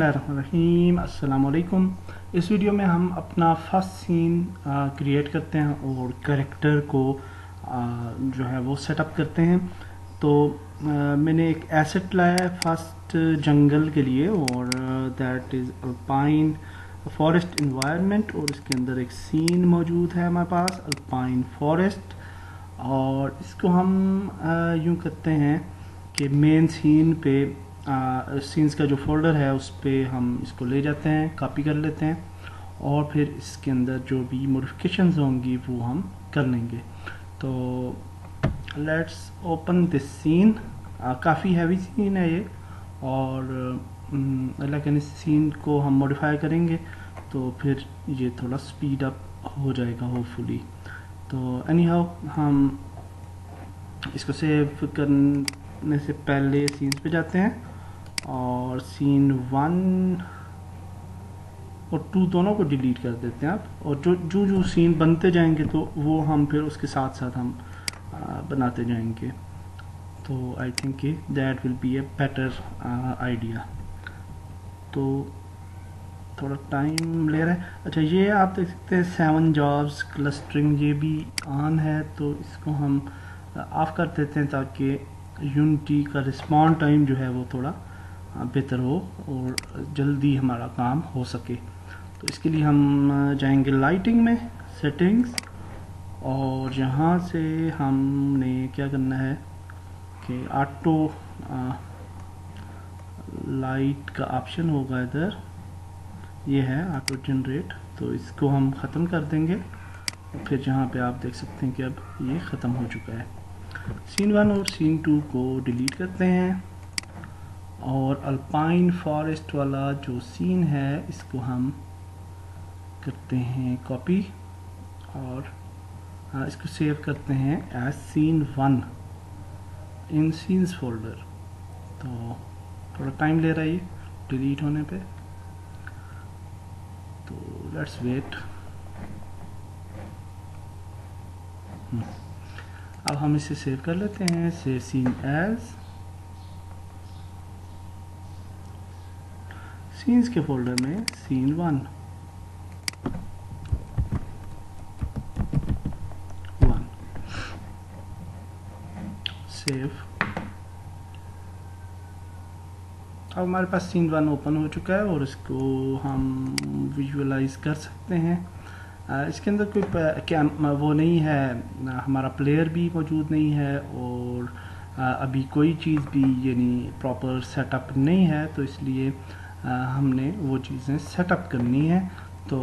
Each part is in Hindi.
रहीम अस्सलाम वालेकुम। इस वीडियो में हम अपना फर्स्ट सीन क्रिएट करते हैं और कैरेक्टर को जो है वो सेटअप करते हैं। तो मैंने एक एसेट लाया है फर्स्ट जंगल के लिए और that is alpine forest environment, और इसके अंदर एक सीन मौजूद है हमारे पास अल्पाइन फॉरेस्ट। और इसको हम यूँ करते हैं कि मेन सीन पे सीन्स का जो फोल्डर है उस पर हम इसको ले जाते हैं, कॉपी कर लेते हैं और फिर इसके अंदर जो भी मॉडिफिकेशंस होंगी वो हम कर लेंगे। तो लेट्स ओपन दिस सीन। काफ़ी हैवी सीन है ये और लेकिन इस सीन को हम मॉडिफाई करेंगे तो फिर ये थोड़ा स्पीड अप हो जाएगा होपफुली। तो एनी हाउ हम इसको सेव करने से पहले सीन्स पे जाते हैं और सीन 1 और 2 दोनों को डिलीट कर देते हैं आप। और जो सीन बनते जाएंगे तो वो हम फिर उसके साथ साथ हम बनाते जाएंगे। तो I think that will be a better idea. तो थोड़ा टाइम ले रहा है। अच्छा, ये आप देख सकते हैं 7 जॉब्स क्लस्टरिंग ये भी ऑन है, तो इसको हम ऑफ कर देते हैं ताकि यूनिटी का रिस्पॉन्ड टाइम जो है वो थोड़ा बेहतर हो और जल्दी हमारा काम हो सके। तो इसके लिए हम जाएंगे लाइटिंग में, सेटिंग्स, और यहाँ से हमने क्या करना है कि ऑटो लाइट का ऑप्शन होगा इधर, ये है ऑटो जनरेट, तो इसको हम ख़त्म कर देंगे। और फिर जहाँ पे आप देख सकते हैं कि अब ये ख़त्म हो चुका है। सीन 1 और सीन 2 को डिलीट करते हैं और अल्पाइन फॉरेस्ट वाला जो सीन है इसको हम करते हैं कॉपी और इसको सेव करते हैं एज सीन 1 इन सीन्स फोल्डर। तो थोड़ा टाइम ले रहा है ये डिलीट होने पे, तो लेट्स वेट। अब हम इसे सेव कर लेते हैं, सेव सीन एज सीन्स के फोल्डर में सीन 1 सेव। अब हमारे पास सीन 1 ओपन हो चुका है और इसको हम विजुअलाइज कर सकते हैं। इसके अंदर कोई क्या वो नहीं है, हमारा प्लेयर भी मौजूद नहीं है और अभी कोई चीज़ भी यानी प्रॉपर सेटअप नहीं है, तो इसलिए हमने वो चीज़ें सेटअप करनी है। तो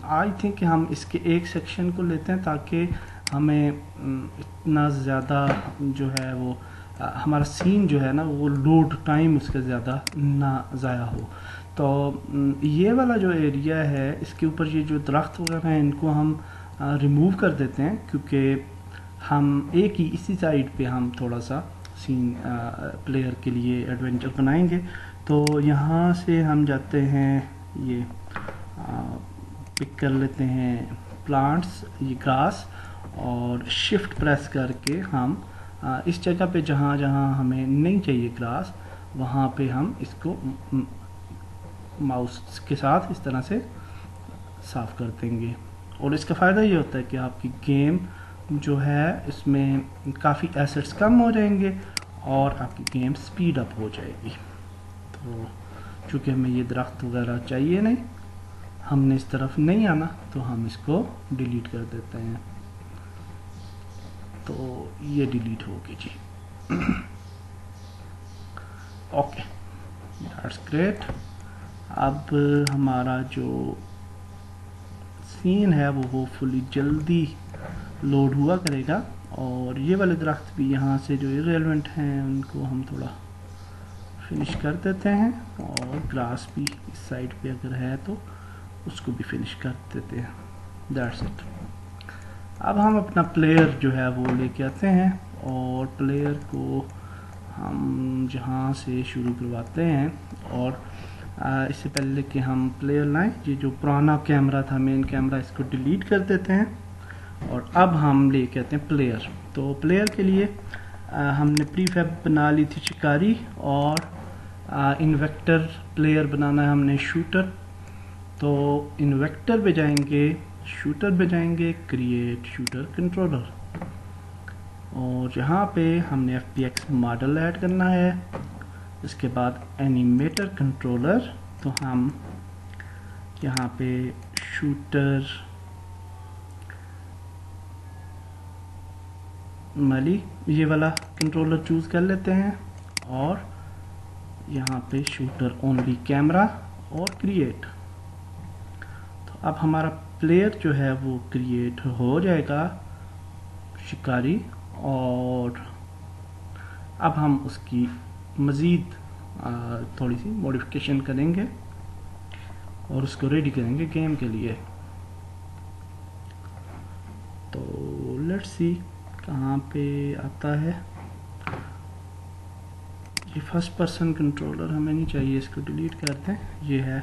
आई थिंक हम इसके एक सेक्शन को लेते हैं ताकि हमें इतना ज़्यादा जो है वो हमारा सीन जो है ना वो लोड टाइम उसका ज़्यादा ना ज़ाया हो। तो ये वाला जो एरिया है इसके ऊपर ये जो दरख्त वगैरह हैं इनको हम रिमूव कर देते हैं, क्योंकि हम एक ही इसी साइड पे हम थोड़ा सा सीन प्लेयर के लिए एडवेंचर बनाएंगे। तो यहाँ से हम जाते हैं, ये पिक कर लेते हैं प्लांट्स, ये ग्रास, और शिफ्ट प्रेस करके हम इस जगह पे जहाँ जहाँ हमें नहीं चाहिए ग्रास वहाँ पे हम इसको माउस के साथ इस तरह से साफ़ कर देंगे। और इसका फ़ायदा ये होता है कि आपकी गेम जो है इसमें काफ़ी एसेट्स कम हो जाएंगे और आपकी गेम स्पीड अप हो जाएगी। तो चूँकि हमें ये दरख्त वगैरह चाहिए नहीं, हमने इस तरफ नहीं आना, तो हम इसको डिलीट कर देते हैं। तो ये डिलीट होगी जी। Okay, that's great. अब हमारा जो सीन है वो होपफुली जल्दी लोड हुआ करेगा। और ये वाले दरख्त भी यहाँ से जो इरेलेवेंट हैं उनको हम थोड़ा फिनिश कर देते हैं, और ग्रास भी इस साइड पे अगर है तो उसको भी फिनिश कर देते हैं। That's it. अब हम अपना प्लेयर जो है वो लेके आते हैं और प्लेयर को हम जहाँ से शुरू करवाते हैं, और इससे पहले कि हम प्लेयर लाएं, ये जो पुराना कैमरा था मेन कैमरा इसको डिलीट कर देते हैं और अब हम लेके आते हैं प्लेयर। तो प्लेयर के लिए हमने प्रीफैब बना ली थी शिकारी और इन्वेक्टर प्लेयर बनाना है हमने शूटर, तो इन्वेक्टर पे जाएंगे, शूटर पे जाएंगे, क्रिएट शूटर कंट्रोलर, और यहाँ पे हमने FPX मॉडल ऐड करना है। इसके बाद एनिमेटर कंट्रोलर, तो हम यहाँ पे शूटर मली ये वाला कंट्रोलर चूज़ कर लेते हैं, और यहाँ पे शूटर ओनली कैमरा और क्रिएट। तो अब हमारा प्लेयर जो है वो क्रिएट हो जाएगा, शिकारी, और अब हम उसकी मज़ीद थोड़ी सी मॉडिफिकेशन करेंगे और उसको रेडी करेंगे गेम के लिए। तो लेट्स सी कहाँ पे आता है। ये फर्स्ट पर्सन कंट्रोलर हमें नहीं चाहिए, इसको डिलीट करते हैं। ये है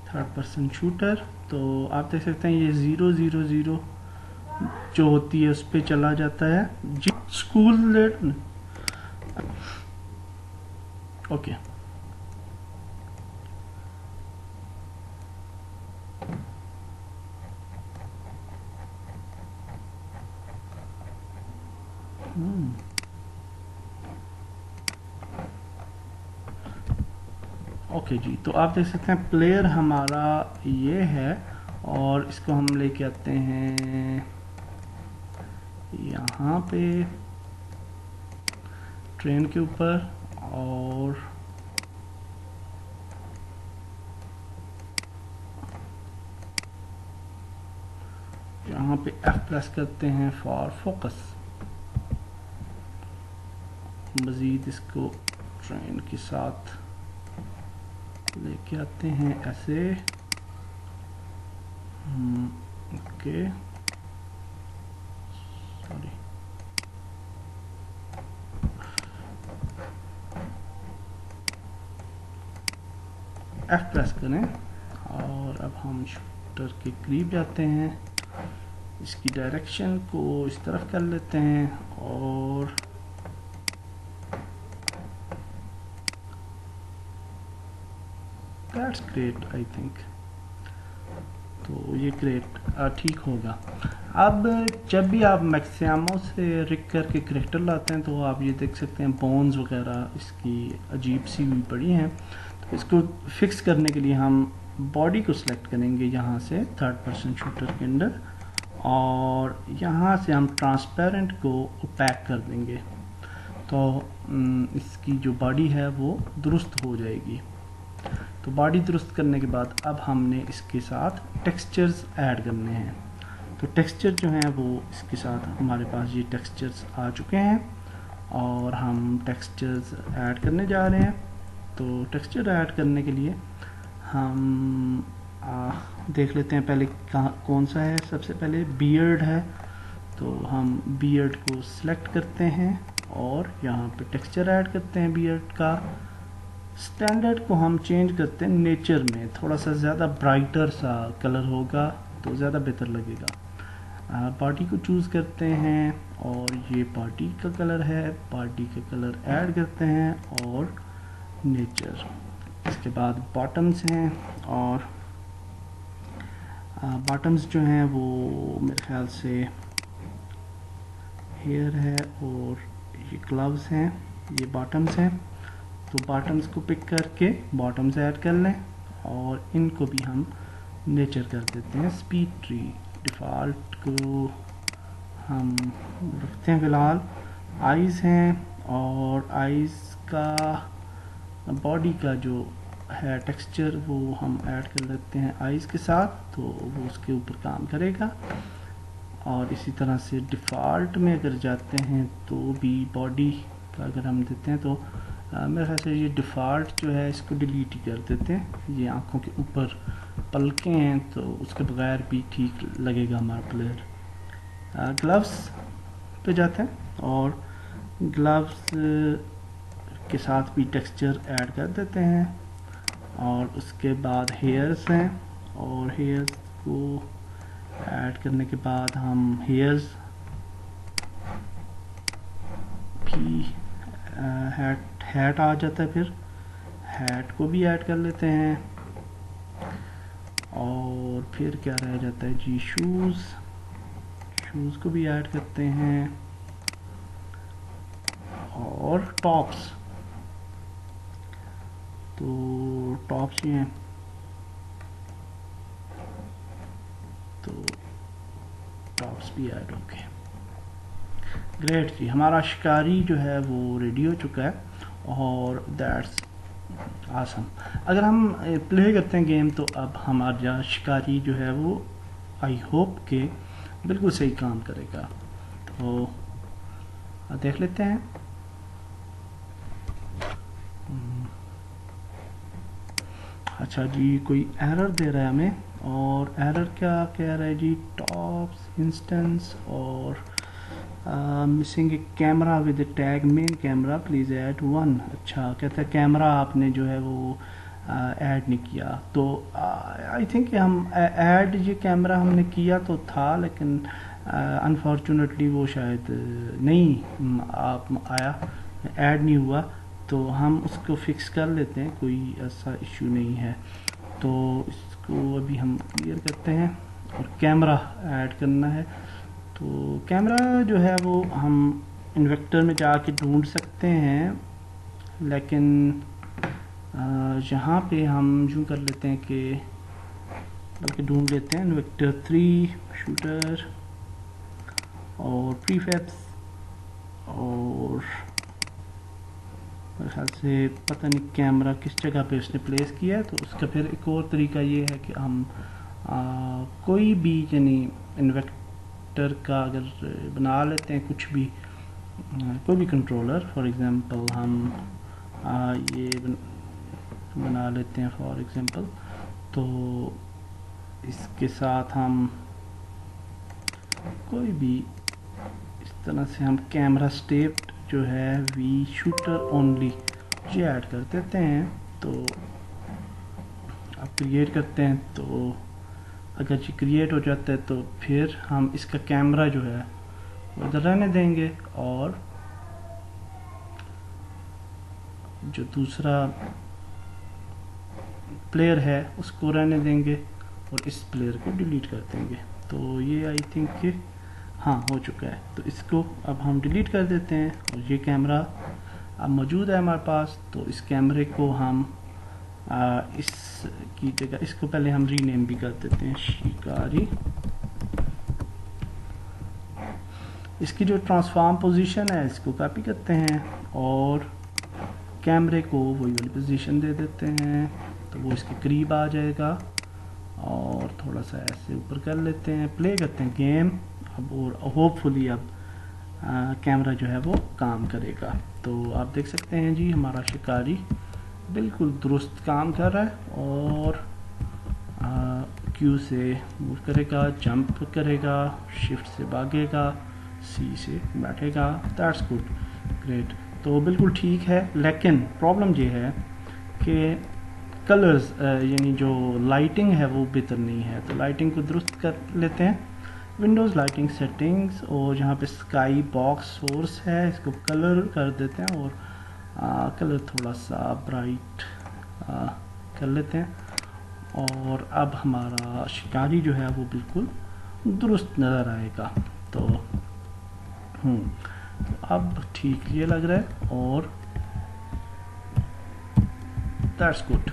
थर्ड पर्सन शूटर, तो आप देख सकते हैं ये 000 जो होती है उस पर चला जाता है जी। स्कूल ओके, ओके जी। तो आप देख सकते हैं प्लेयर हमारा ये है, और इसको हम लेके आते हैं यहाँ पे ट्रेन के ऊपर, और यहाँ पे F प्रेस करते हैं फॉर फोकस। मज़ीद इसको ट्रेन के साथ लेके आते हैं ऐसे, ओके, सॉरी, F प्रेस करें, और अब हम शूटर के करीब जाते हैं, इसकी डायरेक्शन को इस तरफ कर लेते हैं, और दैट्स ग्रेट, आई थिंक। तो ये ग्रेट ठीक होगा। अब जब भी आप मैक्सिमो से रिक करके करेक्टर लाते हैं, तो आप ये देख सकते हैं बोन्स वगैरह इसकी अजीब सी हुई पड़ी हैं। तो इसको फिक्स करने के लिए हम बॉडी को सिलेक्ट करेंगे यहाँ से थर्ड पर्सन शूटर के अंदर, और यहाँ से हम ट्रांसपेरेंट को ओपैक कर देंगे, तो इसकी जो बॉडी है वो दुरुस्त हो जाएगी। तो बॉडी दुरुस्त करने के बाद अब हमने इसके साथ टेक्सचर्स ऐड करने हैं। तो टेक्सचर जो हैं वो इसके साथ हमारे पास ये टेक्सचर्स आ चुके हैं, और हम टेक्सचर्स ऐड करने जा रहे हैं। तो टेक्सचर ऐड करने के लिए हम देख लेते हैं पहले कहाँ कौन सा है। सबसे पहले बियर्ड है, तो हम बियर्ड को सिलेक्ट करते हैं और यहाँ पे टेक्सचर ऐड करते हैं बियर्ड का। स्टैंडर्ड को हम चेंज करते हैं नेचर में, थोड़ा सा ज़्यादा ब्राइटर सा कलर होगा तो ज़्यादा बेहतर लगेगा। पार्टी को चूज़ करते हैं, और ये पार्टी का कलर है, पार्टी का कलर ऐड करते हैं, और नेचर। इसके बाद बॉटम्स हैं, और बॉटम्स जो हैं वो मेरे ख्याल से हेयर है, और ये ग्लव्स हैं, ये बॉटम्स हैं। तो बॉटम्स को पिक करके बॉटम्स ऐड कर लें, और इनको भी हम नेचर कर देते हैं स्पीड ट्री। डिफ़ॉल्ट को हम रखते हैं फ़िलहाल। आइज़ हैं, और आइज़ का बॉडी का जो है टेक्सचर वो हम ऐड कर लेते हैं आइज़ के साथ, तो वो उसके ऊपर काम करेगा। और इसी तरह से डिफ़ॉल्ट में अगर जाते हैं तो भी बॉडी का अगर हम देते हैं, तो मेरे ख्याल से ये डिफ़ॉल्ट जो है इसको डिलीट ही कर देते हैं। ये आँखों के ऊपर पलकें हैं, तो उसके बगैर भी ठीक लगेगा हमारा प्लेयर। ग्लव्स पे जाते हैं, और ग्लव्स के साथ भी टेक्सचर ऐड कर देते हैं। और उसके बाद हेयर्स हैं, और हेयर्स को ऐड करने के बाद हम हेयर्स भी हैट आ जाता है, फिर हैट को भी ऐड कर लेते हैं। और फिर क्या रह जाता है जी, शूज़ को भी ऐड करते हैं। और टॉप्स, तो टॉप्स ही हैं, तो टॉप्स भी ऐड हो गए। ग्रेट जी, हमारा शिकारी जो है वो रेडी हो चुका है और दैट्स आसम। अगर हम प्ले करते हैं गेम तो अब हमारा शिकारी जो है वो आई होप के बिल्कुल सही काम करेगा। तो देख लेते हैं। अच्छा जी, कोई एरर दे रहा है हमें, और एरर क्या कह रहा है जी, टॉप्स इंस्टेंस और missing A camera with tag main camera please add 1। अच्छा, कहता है कैमरा आपने जो है वो ऐड नहीं किया। तो आई थिंक हम ऐड ये कैमरा हमने किया तो था, लेकिन अनफॉर्चुनेटली वो शायद नहीं आप आया, ऐड नहीं हुआ। तो हम उसको फिक्स कर लेते हैं, कोई ऐसा इशू नहीं है। तो इसको अभी हम क्लियर करते हैं और कैमरा ऐड करना है। तो कैमरा जो है वो हम इन्वेक्टर में जाके ढूंढ सकते हैं, लेकिन यहाँ पे हम यूँ कर लेते हैं कि बल्कि ढूंढ लेते हैं इन्वेक्टर 3 शूटर और प्रीफैब्स, और मेरे ख्याल से पता नहीं कैमरा किस जगह पे उसने प्लेस किया है। तो उसका फिर एक और तरीका ये है कि हम कोई भी यानी इन्वेक्टर का अगर बना लेते हैं कुछ भी, कोई भी कंट्रोलर, फॉर एग्जांपल हम ये बना लेते हैं फॉर एग्जांपल। तो इसके साथ हम कोई भी इस तरह से हम कैमरा स्टेट जो है वी शूटर ओनली ये ऐड कर देते हैं। तो अब क्रिएट करते हैं, तो अगर ये क्रिएट हो जाता है तो फिर हम इसका कैमरा जो है वो इधर रहने देंगे, और जो दूसरा प्लेयर है उसको रहने देंगे और इस प्लेयर को डिलीट कर देंगे। तो ये आई थिंक कि हाँ हो चुका है। तो इसको अब हम डिलीट कर देते हैं और ये कैमरा अब मौजूद है हमारे पास। तो इस कैमरे को हम इसकी जगह इसको पहले हम रीनेम भी कर देते हैं शिकारी। इसकी जो ट्रांसफॉर्म पोजीशन है इसको कॉपी करते हैं और कैमरे को वही वाली पोजीशन दे देते हैं, तो वो इसके करीब आ जाएगा। और थोड़ा सा ऐसे ऊपर कर लेते हैं, प्ले करते हैं गेम अब, और होपफुली अब कैमरा जो है वो काम करेगा। तो आप देख सकते हैं जी हमारा शिकारी बिल्कुल दुरुस्त काम कर रहा है, और क्यू से मूव करेगा, जंप करेगा, शिफ्ट से भागेगा, सी से बैठेगा। That's good, great. तो बिल्कुल ठीक है, लेकिन प्रॉब्लम ये है कि कलर्स यानी जो लाइटिंग है वो बेहतर नहीं है। तो लाइटिंग को दुरुस्त कर लेते हैं, विंडोज़ लाइटिंग सेटिंग्स, और जहाँ पे स्काई बॉक्स सोर्स है इसको कलर कर देते हैं, और कलर थोड़ा सा ब्राइट कर लेते हैं। और अब हमारा शिकारी जो है वो बिल्कुल दुरुस्त नज़र आएगा। तो अब ठीक ये लग रहा है, और दैट्स गुड।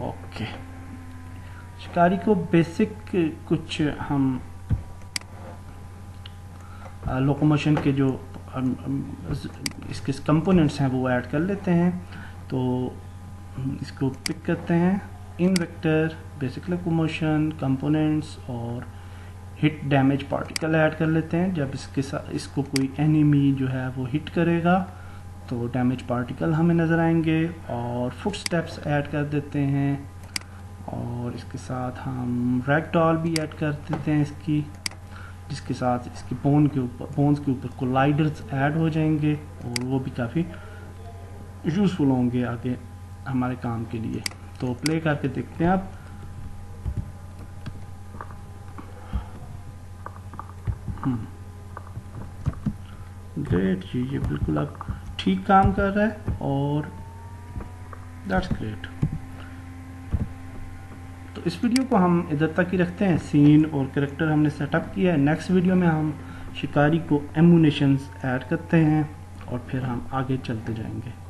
ओके, शिकारी को बेसिक कुछ हम लोकोमोशन के जो इसके कंपोनेंट्स हैं वो ऐड कर लेते हैं। तो इसको पिक करते हैं, इन्वेक्टर, बेसिक लोकोमोशन, कंपोनेंट्स, और हिट डैमेज पार्टिकल ऐड कर लेते हैं। जब इसके साथ इसको कोई एनिमी जो है वो हिट करेगा तो डैमेज पार्टिकल हमें नज़र आएंगे। और फुटस्टेप्स ऐड कर देते हैं, और इसके साथ हम रैगडॉल भी ऐड कर देते हैं इसकी, जिसके साथ इसकी बोन्स के ऊपर कोलाइडर्स ऐड हो जाएंगे, और वो भी काफ़ी यूज़फुल होंगे आगे हमारे काम के लिए। तो प्ले करके देखते हैं आप। ग्रेट जी, ये बिल्कुल अब ठीक काम कर रहा है और दैट्स ग्रेट। तो इस वीडियो को हम इधर तक ही रखते हैं। सीन और कैरेक्टर हमने सेटअप किया है। नेक्स्ट वीडियो में हम शिकारी को एमुनेशंस ऐड करते हैं और फिर हम आगे चलते जाएंगे।